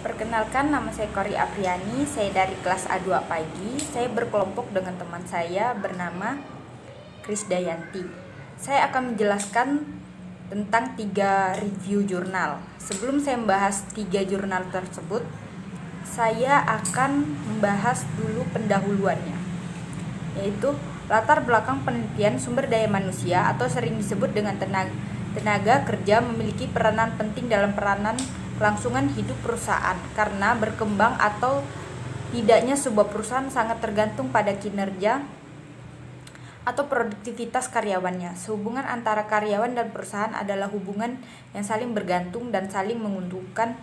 Perkenalkan, nama saya Kori Apriani, saya dari kelas A2 pagi. Saya berkelompok dengan teman saya bernama Krisdayanti. Saya akan menjelaskan tentang 3 review jurnal. Sebelum saya membahas 3 jurnal tersebut, saya akan membahas dulu pendahuluannya, yaitu latar belakang penelitian sumber daya manusia atau sering disebut dengan tenaga kerja memiliki peranan penting dalam peranan kelangsungan hidup perusahaan, karena berkembang atau tidaknya sebuah perusahaan sangat tergantung pada kinerja atau produktivitas karyawannya. Hubungan antara karyawan dan perusahaan adalah hubungan yang saling bergantung dan saling menguntungkan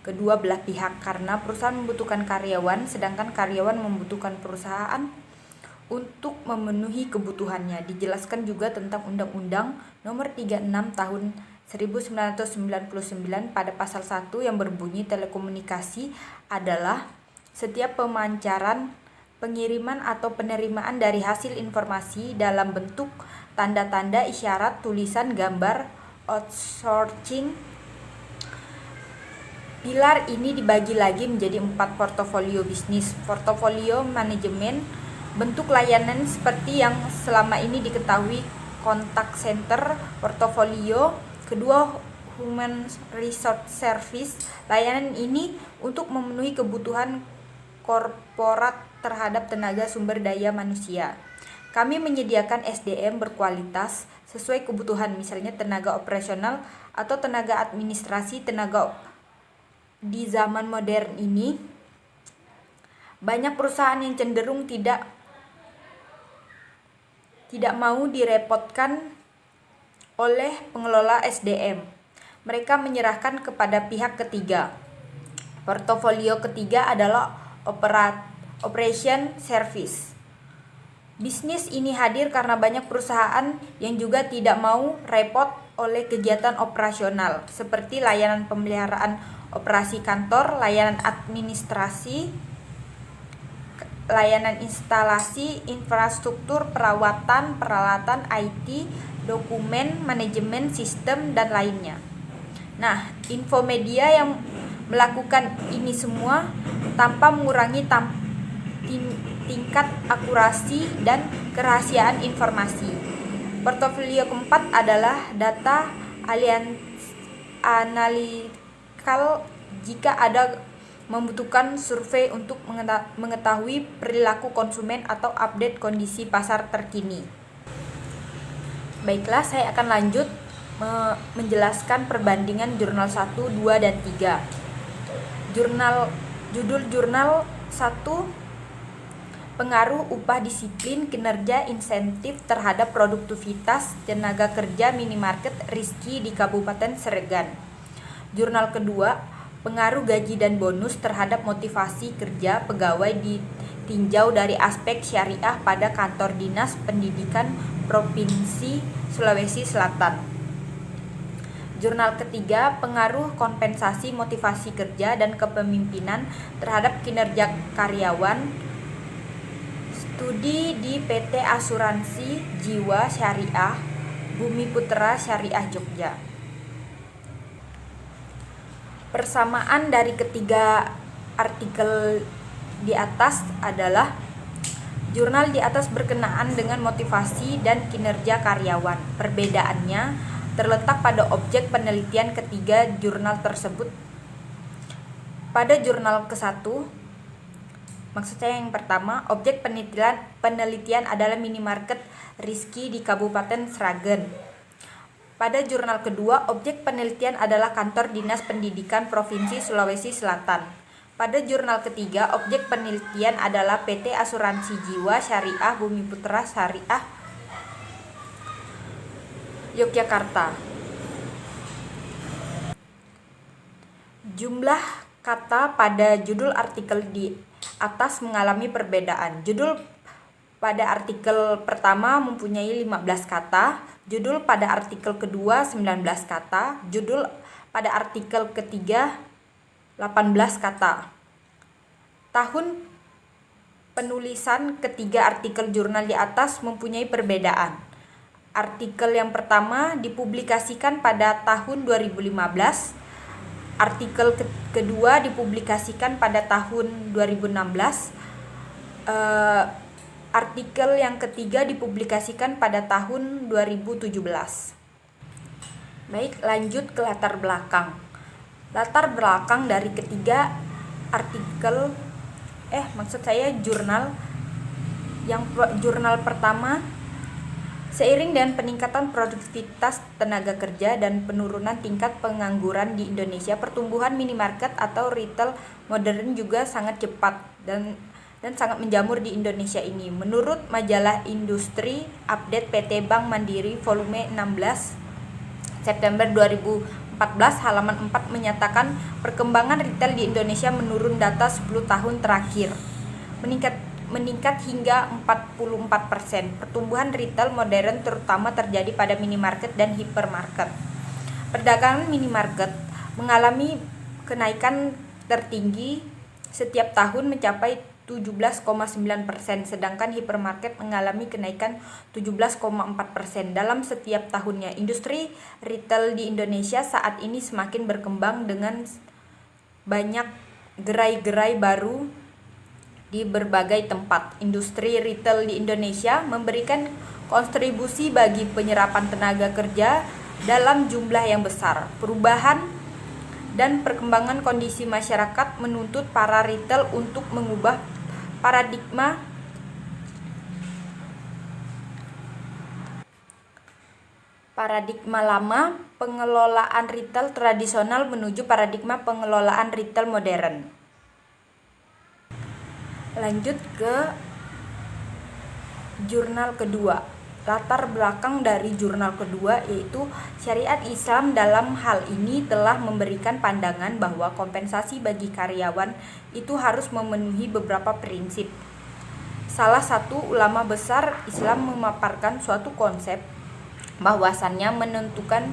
kedua belah pihak, karena perusahaan membutuhkan karyawan sedangkan karyawan membutuhkan perusahaan untuk memenuhi kebutuhannya. Dijelaskan juga tentang Undang-Undang Nomor 36 Tahun 1999 pada pasal 1 yang berbunyi telekomunikasi adalah setiap pemancaran, pengiriman atau penerimaan dari hasil informasi dalam bentuk tanda-tanda, isyarat, tulisan, gambar, outsourcing. Pilar ini dibagi lagi menjadi 4 portofolio bisnis. Portofolio manajemen, bentuk layanan seperti yang selama ini diketahui kontak center. Portofolio kedua, human resource service. Layanan ini untuk memenuhi kebutuhan korporat terhadap tenaga sumber daya manusia. Kami menyediakan SDM berkualitas sesuai kebutuhan, misalnya tenaga operasional atau tenaga administrasi. Di zaman modern ini, banyak perusahaan yang cenderung tidak mau direpotkan oleh pengelola SDM. Mereka menyerahkan kepada pihak ketiga. Portofolio ketiga adalah operation service. Bisnis ini hadir karena banyak perusahaan yang juga tidak mau repot oleh kegiatan operasional seperti layanan pemeliharaan operasi kantor, layanan administrasi, layanan instalasi, infrastruktur, perawatan, peralatan IT, dokumen, manajemen, sistem, dan lainnya. Nah, Infomedia yang melakukan ini semua tanpa mengurangi tingkat akurasi dan kerahasiaan informasi. Portofolio keempat adalah data analytical. Jika ada membutuhkan survei untuk mengetahui perilaku konsumen atau update kondisi pasar terkini. Baiklah, saya akan lanjut menjelaskan perbandingan jurnal 1, 2, dan 3. Judul jurnal 1, pengaruh upah disiplin, kinerja, insentif terhadap produktivitas tenaga kerja minimarket Rizky di Kabupaten Sragen. Jurnal kedua, pengaruh gaji dan bonus terhadap motivasi kerja pegawai ditinjau dari aspek syariah pada kantor dinas pendidikan Provinsi Sulawesi Selatan. Jurnal ketiga, pengaruh kompensasi motivasi kerja dan kepemimpinan terhadap kinerja karyawan. Studi di PT Asuransi Jiwa Syariah Bumi Putra Syariah Jogja. Persamaan dari ketiga artikel di atas adalah jurnal di atas berkenaan dengan motivasi dan kinerja karyawan. Perbedaannya terletak pada objek penelitian ketiga jurnal tersebut. Pada jurnal ke-1, maksud saya yang pertama, objek penelitian adalah minimarket Rizky di Kabupaten Sragen. Pada jurnal kedua, objek penelitian adalah kantor dinas pendidikan Provinsi Sulawesi Selatan. Pada jurnal ketiga, objek penelitian adalah PT Asuransi Jiwa Syariah Bumi Putra Syariah Yogyakarta. Jumlah kata pada judul artikel di atas mengalami perbedaan. Judul pada artikel pertama mempunyai 15 kata, judul pada artikel kedua 19 kata, judul pada artikel ketiga 18 kata. Tahun penulisan ketiga artikel jurnal di atas mempunyai perbedaan. Artikel yang pertama dipublikasikan pada tahun 2015, artikel kedua dipublikasikan pada tahun 2016. Artikel yang ketiga dipublikasikan pada tahun 2017. Baik, lanjut ke latar belakang. Latar belakang dari ketiga artikel jurnal pertama, seiring dengan peningkatan produktivitas tenaga kerja dan penurunan tingkat pengangguran di Indonesia, pertumbuhan minimarket atau retail modern juga sangat cepat dan sangat menjamur di Indonesia ini. Menurut majalah Industri Update PT Bank Mandiri volume 16 September 2014 halaman 4 menyatakan perkembangan retail di Indonesia menurun data 10 tahun terakhir. Meningkat hingga 44%. Pertumbuhan retail modern terutama terjadi pada minimarket dan hipermarket. Perdagangan minimarket mengalami kenaikan tertinggi setiap tahun mencapai 17,9%, sedangkan hipermarket mengalami kenaikan 17,4% dalam setiap tahunnya. Industri retail di Indonesia saat ini semakin berkembang dengan banyak gerai-gerai baru di berbagai tempat. Industri retail di Indonesia memberikan kontribusi bagi penyerapan tenaga kerja dalam jumlah yang besar. Perubahan dan perkembangan kondisi masyarakat menuntut para retail untuk mengubah paradigma lama pengelolaan retail tradisional menuju paradigma pengelolaan retail modern. Lanjut ke jurnal kedua. Latar belakang dari jurnal kedua yaitu syariat Islam dalam hal ini telah memberikan pandangan bahwa kompensasi bagi karyawan itu harus memenuhi beberapa prinsip. Salah satu ulama besar Islam memaparkan suatu konsep bahwasannya menentukan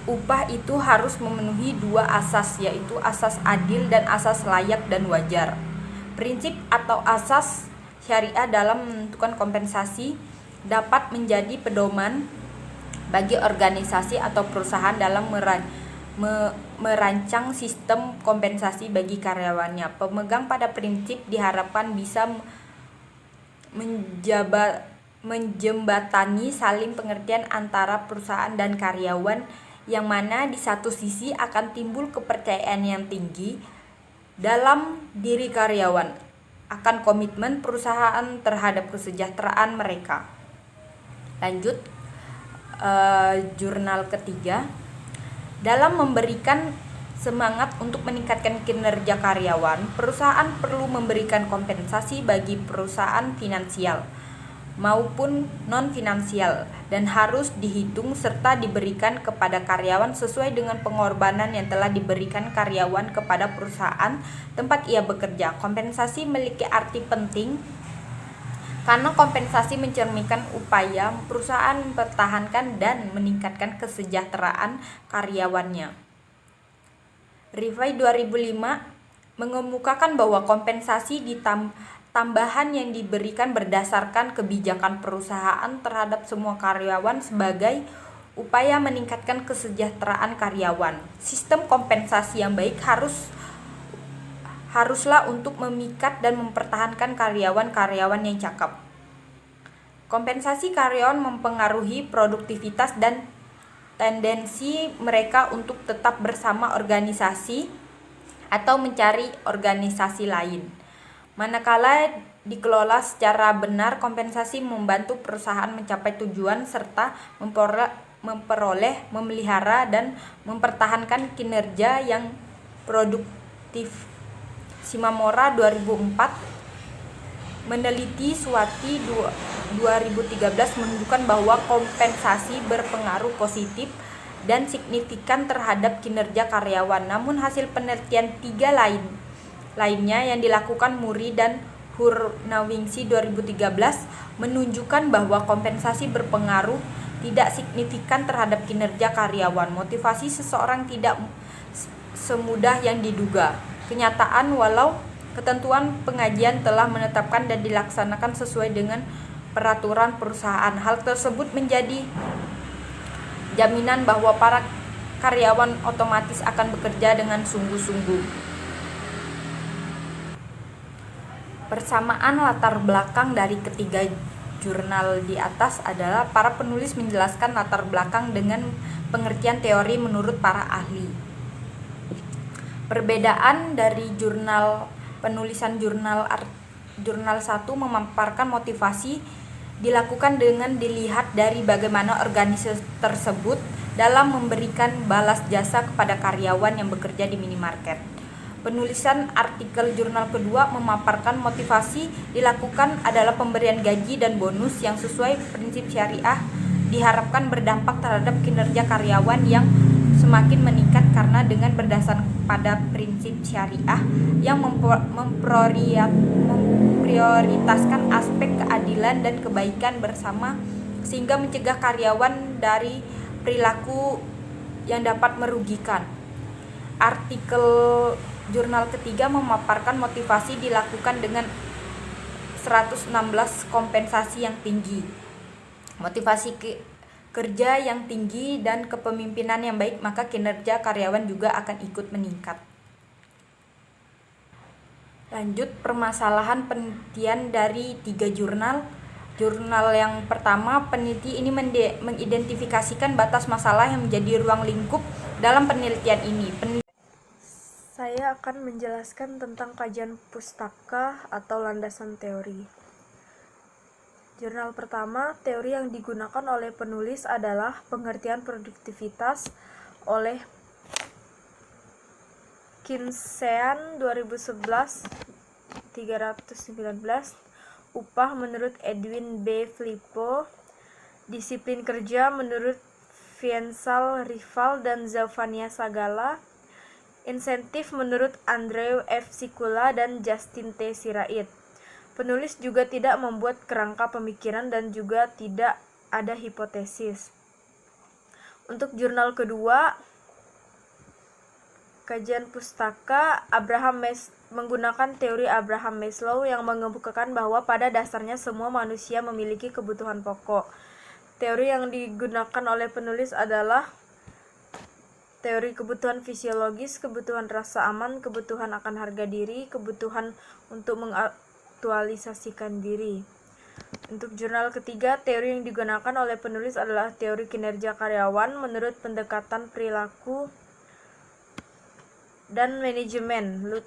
upah itu harus memenuhi dua asas, yaitu asas adil dan asas layak dan wajar. Prinsip atau asas syariah dalam menentukan kompensasi dapat menjadi pedoman bagi organisasi atau perusahaan dalam merancang sistem kompensasi bagi karyawannya. Pemegang pada prinsip diharapkan bisa menjembatani saling pengertian antara perusahaan dan karyawan, yang mana di satu sisi akan timbul kepercayaan yang tinggi dalam diri karyawan akan komitmen perusahaan terhadap kesejahteraan mereka. Lanjut, jurnal ketiga. Dalam memberikan semangat untuk meningkatkan kinerja karyawan, perusahaan perlu memberikan kompensasi bagi perusahaan finansial maupun non-finansial dan harus dihitung serta diberikan kepada karyawan sesuai dengan pengorbanan yang telah diberikan karyawan kepada perusahaan tempat ia bekerja. Kompensasi memiliki arti penting karena kompensasi mencerminkan upaya perusahaan mempertahankan dan meningkatkan kesejahteraan karyawannya. Revai 2005 mengemukakan bahwa kompensasi tambahan yang diberikan berdasarkan kebijakan perusahaan terhadap semua karyawan sebagai upaya meningkatkan kesejahteraan karyawan. Sistem kompensasi yang baik haruslah untuk memikat dan mempertahankan karyawan-karyawan yang cakep. Kompensasi karyawan mempengaruhi produktivitas dan tendensi mereka untuk tetap bersama organisasi atau mencari organisasi lain. Manakala dikelola secara benar, kompensasi membantu perusahaan mencapai tujuan serta memelihara dan mempertahankan kinerja yang produktif. Simamora 2004 meneliti Swati 2013 menunjukkan bahwa kompensasi berpengaruh positif dan signifikan terhadap kinerja karyawan. Namun hasil penelitian tiga lainnya yang dilakukan Muri dan Hurnawingsi 2013 menunjukkan bahwa kompensasi berpengaruh tidak signifikan terhadap kinerja karyawan. Motivasi seseorang tidak semudah yang diduga. Kenyataan, walau ketentuan pengajian telah menetapkan dan dilaksanakan sesuai dengan peraturan perusahaan, hal tersebut menjadi jaminan bahwa para karyawan otomatis akan bekerja dengan sungguh-sungguh. Persamaan latar belakang dari ketiga jurnal di atas adalah para penulis menjelaskan latar belakang dengan pengertian teori menurut para ahli. Perbedaan dari penulisan jurnal 1 memaparkan motivasi dilakukan dengan dilihat dari bagaimana organisasi tersebut dalam memberikan balas jasa kepada karyawan yang bekerja di minimarket. Penulisan artikel jurnal kedua memaparkan motivasi dilakukan adalah pemberian gaji dan bonus yang sesuai prinsip syariah diharapkan berdampak terhadap kinerja karyawan yang semakin meningkat karena dengan berdasar pada prinsip syariah yang memprioritaskan aspek keadilan dan kebaikan bersama sehingga mencegah karyawan dari perilaku yang dapat merugikan. Artikel jurnal ketiga memaparkan motivasi dilakukan dengan 116 kompensasi yang tinggi. Motivasi kerja yang tinggi dan kepemimpinan yang baik, maka kinerja karyawan juga akan ikut meningkat. Lanjut permasalahan penelitian dari 3 jurnal. Jurnal yang pertama, peneliti ini mengidentifikasikan batas masalah yang menjadi ruang lingkup dalam penelitian ini. Saya akan menjelaskan tentang kajian pustaka atau landasan teori. Jurnal pertama, teori yang digunakan oleh penulis adalah pengertian produktivitas oleh Kinsean 2011 319, upah menurut Edwin B. Filippo, disiplin kerja menurut Viensal Rival dan Zafania Sagala, insentif menurut Andrew F. Sikula dan Justin T. Sirait. Penulis juga tidak membuat kerangka pemikiran dan juga tidak ada hipotesis. Untuk jurnal kedua, kajian pustaka, menggunakan teori Abraham Maslow yang mengemukakan bahwa pada dasarnya semua manusia memiliki kebutuhan pokok. Teori yang digunakan oleh penulis adalah teori kebutuhan fisiologis, kebutuhan rasa aman, kebutuhan akan harga diri, kebutuhan untuk mengaktualisasikan diri. Untuk jurnal ketiga, teori yang digunakan oleh penulis adalah teori kinerja karyawan menurut pendekatan perilaku dan manajemen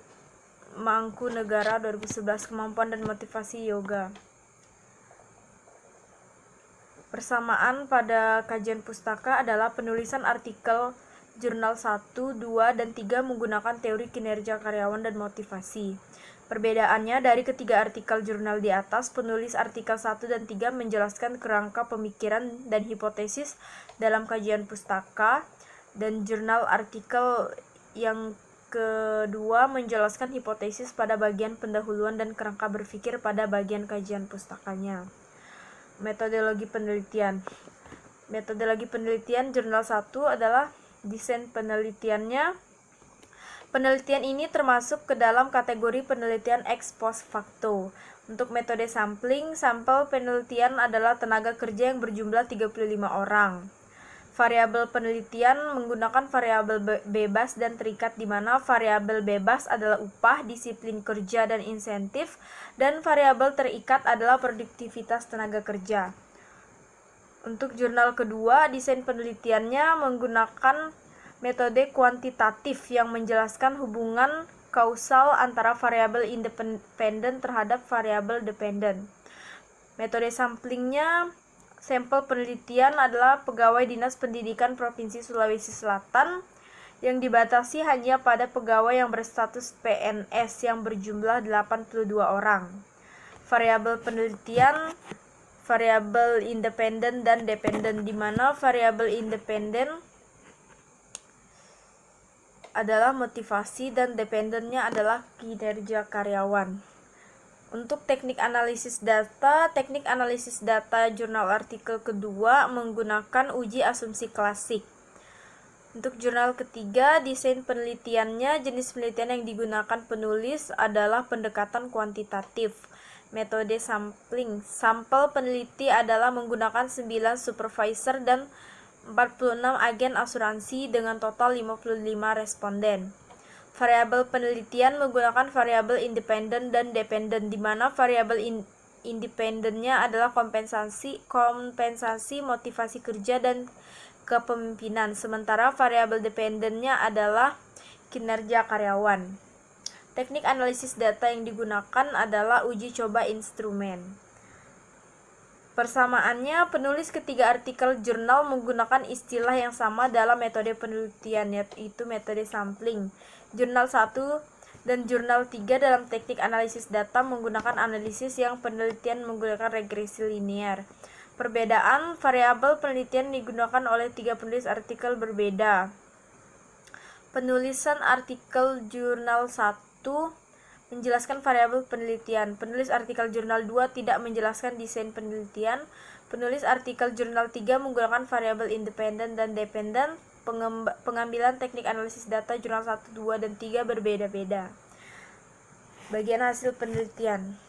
Mangkunegara 2011, kemampuan dan motivasi yoga. Persamaan pada kajian pustaka adalah penulisan artikel jurnal 1, 2, dan 3 menggunakan teori kinerja karyawan dan motivasi. Perbedaannya dari ketiga artikel jurnal di atas, penulis artikel 1 dan 3 menjelaskan kerangka pemikiran dan hipotesis dalam kajian pustaka, dan jurnal artikel yang kedua menjelaskan hipotesis pada bagian pendahuluan dan kerangka berpikir pada bagian kajian pustakanya. Metodologi penelitian. Metodologi penelitian jurnal 1 adalah desain penelitiannya. Penelitian ini termasuk ke dalam kategori penelitian ex post facto. Untuk metode sampling, sampel penelitian adalah tenaga kerja yang berjumlah 35 orang. Variabel penelitian menggunakan variabel bebas dan terikat, di mana variabel bebas adalah upah, disiplin kerja, dan insentif, dan variabel terikat adalah produktivitas tenaga kerja. Untuk jurnal kedua, desain penelitiannya menggunakan metode kuantitatif yang menjelaskan hubungan kausal antara variabel independen terhadap variabel dependen. Metode samplingnya, sampel penelitian adalah pegawai Dinas Pendidikan Provinsi Sulawesi Selatan yang dibatasi hanya pada pegawai yang berstatus PNS yang berjumlah 82 orang. Variabel penelitian, variabel independen dan dependen, di mana variabel independen adalah motivasi dan dependennya adalah kinerja karyawan. Untuk teknik analisis data jurnal artikel kedua menggunakan uji asumsi klasik. Untuk jurnal ketiga, desain penelitiannya, jenis penelitian yang digunakan penulis adalah pendekatan kuantitatif. Metode sampling, sampel peneliti adalah menggunakan 9 supervisor dan 46 agen asuransi dengan total 55 responden. Variabel penelitian menggunakan variabel independen dan dependen, di mana variabel independennya adalah kompensasi, motivasi kerja, dan kepemimpinan, sementara variabel dependennya adalah kinerja karyawan. Teknik analisis data yang digunakan adalah uji coba instrumen. Persamaannya, penulis ketiga artikel jurnal menggunakan istilah yang sama dalam metode penelitian, yaitu metode sampling. Jurnal 1 dan jurnal 3 dalam teknik analisis data menggunakan analisis yang penelitian menggunakan regresi linear. Perbedaan variabel penelitian digunakan oleh tiga penulis artikel berbeda. Penulisan artikel jurnal 1 menjelaskan variabel penelitian. Penulis artikel jurnal 2 tidak menjelaskan desain penelitian. Penulis artikel jurnal 3 menggunakan variabel independen dan dependen. Pengambilan teknik analisis data jurnal 1, 2, dan 3 berbeda-beda. Bagian hasil penelitian.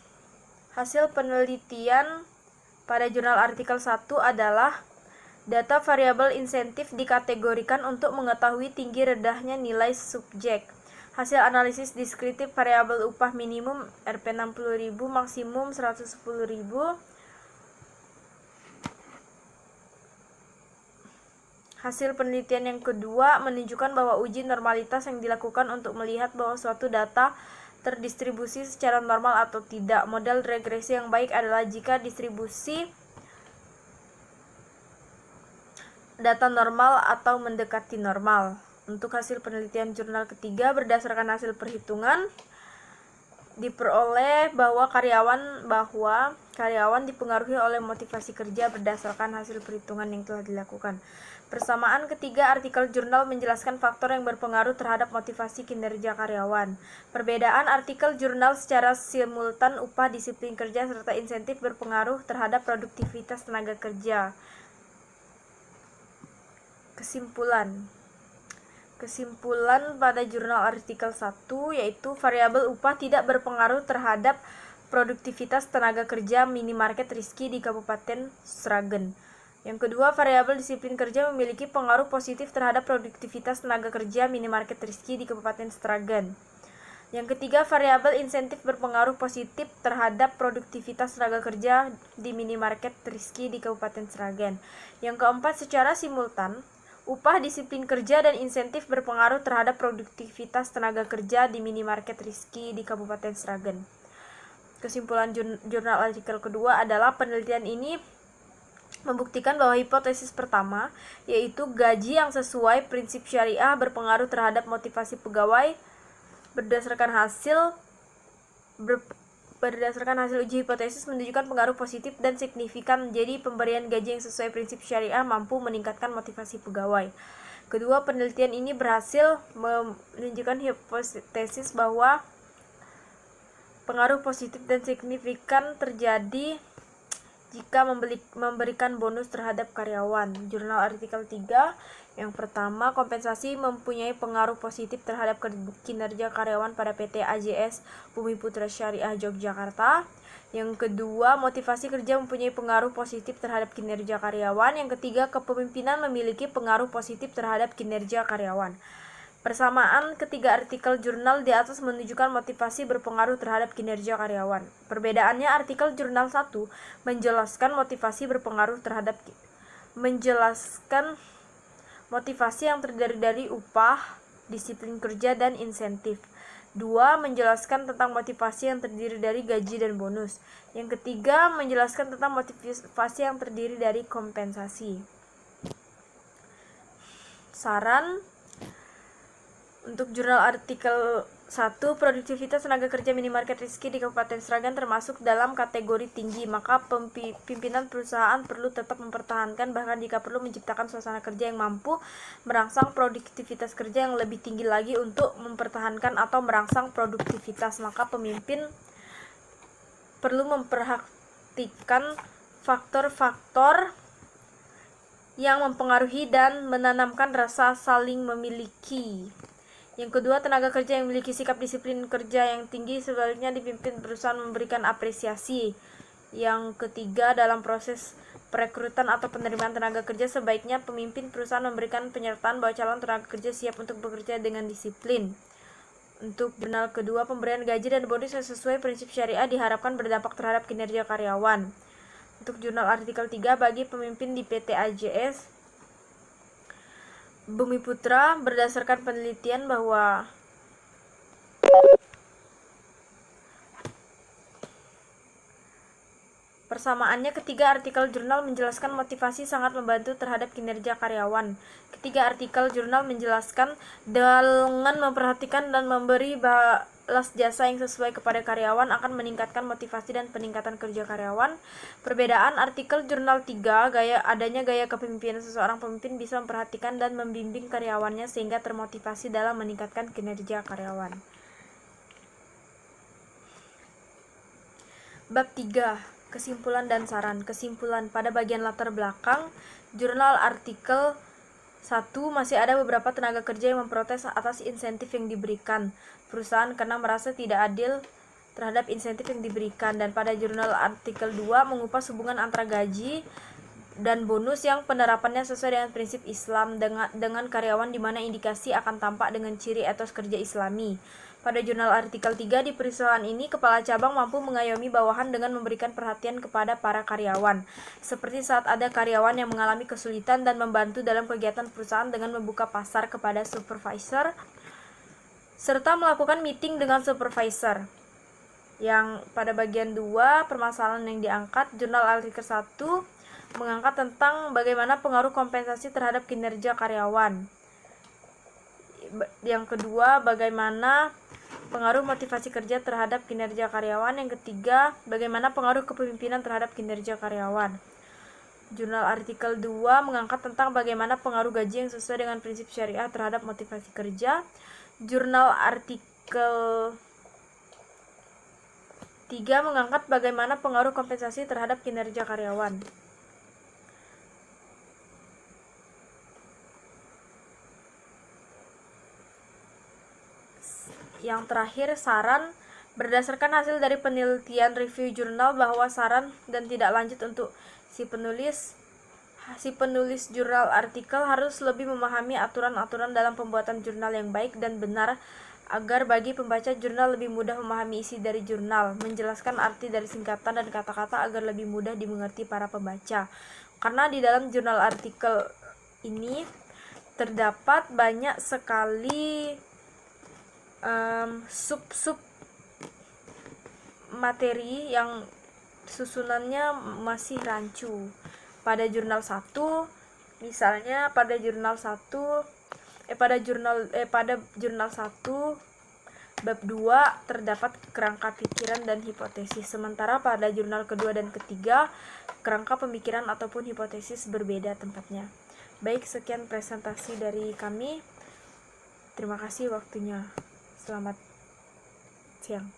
Hasil penelitian pada jurnal artikel 1 adalah data variabel insentif dikategorikan untuk mengetahui tinggi rendahnya nilai subjek. Hasil analisis deskriptif variabel upah minimum Rp60.000, maksimum Rp110.000. Hasil penelitian yang kedua menunjukkan bahwa uji normalitas yang dilakukan untuk melihat bahwa suatu data terdistribusi secara normal atau tidak. Model regresi yang baik adalah jika distribusi data normal atau mendekati normal. Untuk hasil penelitian jurnal ketiga, berdasarkan hasil perhitungan diperoleh bahwa karyawan dipengaruhi oleh motivasi kerja berdasarkan hasil perhitungan yang telah dilakukan. Persamaan ketiga artikel jurnal menjelaskan faktor yang berpengaruh terhadap motivasi kinerja karyawan. Perbedaan artikel jurnal secara simultan upah, disiplin kerja, serta insentif berpengaruh terhadap produktivitas tenaga kerja. Kesimpulan pada jurnal artikel 1 yaitu variabel upah tidak berpengaruh terhadap produktivitas tenaga kerja minimarket Rizky di Kabupaten Sragen. Yang kedua, variabel disiplin kerja memiliki pengaruh positif terhadap produktivitas tenaga kerja minimarket Rizky di Kabupaten Sragen. Yang ketiga, variabel insentif berpengaruh positif terhadap produktivitas tenaga kerja di minimarket Rizky di Kabupaten Sragen. Yang keempat, secara simultan upah, disiplin kerja, dan insentif berpengaruh terhadap produktivitas tenaga kerja di minimarket Rizky di Kabupaten Sragen. Kesimpulan jurnal artikel kedua adalah penelitian ini membuktikan bahwa hipotesis pertama, yaitu gaji yang sesuai prinsip syariah berpengaruh terhadap motivasi pegawai berdasarkan hasil uji hipotesis menunjukkan pengaruh positif dan signifikan. Jadi pemberian gaji yang sesuai prinsip syariah mampu meningkatkan motivasi pegawai. Kedua, penelitian ini berhasil menunjukkan hipotesis bahwa pengaruh positif dan signifikan terjadi jika memberikan bonus terhadap karyawan. Jurnal artikel 3, yang pertama, kompensasi mempunyai pengaruh positif terhadap kinerja karyawan pada PT AJS Bumi Putra Syariah Yogyakarta. Yang kedua, motivasi kerja mempunyai pengaruh positif terhadap kinerja karyawan. Yang ketiga, kepemimpinan memiliki pengaruh positif terhadap kinerja karyawan. Persamaan ketiga artikel jurnal di atas menunjukkan motivasi berpengaruh terhadap kinerja karyawan. Perbedaannya, artikel jurnal 1 menjelaskan motivasi berpengaruh terhadap motivasi yang terdiri dari upah, disiplin kerja, dan insentif. 2. Menjelaskan tentang motivasi yang terdiri dari gaji dan bonus. Yang ketiga, menjelaskan tentang motivasi yang terdiri dari kompensasi. Saran untuk jurnal artikel 1, produktivitas tenaga kerja minimarket Rizky di Kabupaten Sragen termasuk dalam kategori tinggi, maka pimpinan perusahaan perlu tetap mempertahankan, bahkan jika perlu menciptakan suasana kerja yang mampu merangsang produktivitas kerja yang lebih tinggi lagi. Untuk mempertahankan atau merangsang produktivitas, maka pemimpin perlu memperhatikan faktor-faktor yang mempengaruhi dan menanamkan rasa saling memiliki. Yang kedua, tenaga kerja yang memiliki sikap disiplin kerja yang tinggi sebaliknya dipimpin perusahaan memberikan apresiasi. Yang ketiga, dalam proses perekrutan atau penerimaan tenaga kerja, sebaiknya pemimpin perusahaan memberikan penyertaan bahwa calon tenaga kerja siap untuk bekerja dengan disiplin. Untuk jurnal kedua, pemberian gaji dan bonus yang sesuai prinsip syariah diharapkan berdampak terhadap kinerja karyawan. Untuk jurnal artikel 3, bagi pemimpin di PT AJS Bumi Putra, berdasarkan penelitian bahwa persamaannya, ketiga artikel jurnal menjelaskan motivasi sangat membantu terhadap kinerja karyawan. Ketiga artikel jurnal menjelaskan dengan memperhatikan dan memberi balas jasa yang sesuai kepada karyawan akan meningkatkan motivasi dan peningkatan kerja karyawan. Perbedaan artikel jurnal 3, adanya gaya kepemimpinan. Seseorang pemimpin bisa memperhatikan dan membimbing karyawannya sehingga termotivasi dalam meningkatkan kinerja karyawan. Bab 3. Kesimpulan dan saran. Kesimpulan, pada bagian latar belakang jurnal artikel 1, masih ada beberapa tenaga kerja yang memprotes atas insentif yang diberikan perusahaan karena merasa tidak adil terhadap insentif yang diberikan. Dan pada jurnal artikel 2, mengupas hubungan antara gaji dan bonus yang penerapannya sesuai dengan prinsip Islam dengan karyawan, di mana indikasi akan tampak dengan ciri etos kerja Islami. Pada jurnal artikel 3, di perusahaan ini kepala cabang mampu mengayomi bawahan dengan memberikan perhatian kepada para karyawan, seperti saat ada karyawan yang mengalami kesulitan, dan membantu dalam kegiatan perusahaan dengan membuka pasar kepada supervisor serta melakukan meeting dengan supervisor. Yang pada bagian 2, permasalahan yang diangkat, jurnal artikel 1 mengangkat tentang bagaimana pengaruh kompensasi terhadap kinerja karyawan. Yang kedua, bagaimana pengaruh motivasi kerja terhadap kinerja karyawan. Yang ketiga, bagaimana pengaruh kepemimpinan terhadap kinerja karyawan. Jurnal artikel 2 mengangkat tentang bagaimana pengaruh gaji yang sesuai dengan prinsip syariah terhadap motivasi kerja. Jurnal artikel 3 mengangkat bagaimana pengaruh kompensasi terhadap kinerja karyawan. Yang terakhir, saran. Berdasarkan hasil dari penelitian review jurnal bahwa saran dan tidak lanjut untuk si penulis jurnal artikel harus lebih memahami aturan-aturan dalam pembuatan jurnal yang baik dan benar, agar bagi pembaca jurnal lebih mudah memahami isi dari jurnal, menjelaskan arti dari singkatan dan kata-kata agar lebih mudah dimengerti para pembaca. Karena di dalam jurnal artikel ini terdapat banyak sekali sub-sub materi yang susunannya masih rancu. Pada jurnal 1, misalnya pada jurnal 1 bab 2 terdapat kerangka pikiran dan hipotesis, sementara pada jurnal kedua dan ketiga kerangka pemikiran ataupun hipotesis berbeda tempatnya. Baik, sekian presentasi dari kami. Terima kasih waktunya. Selamat siang.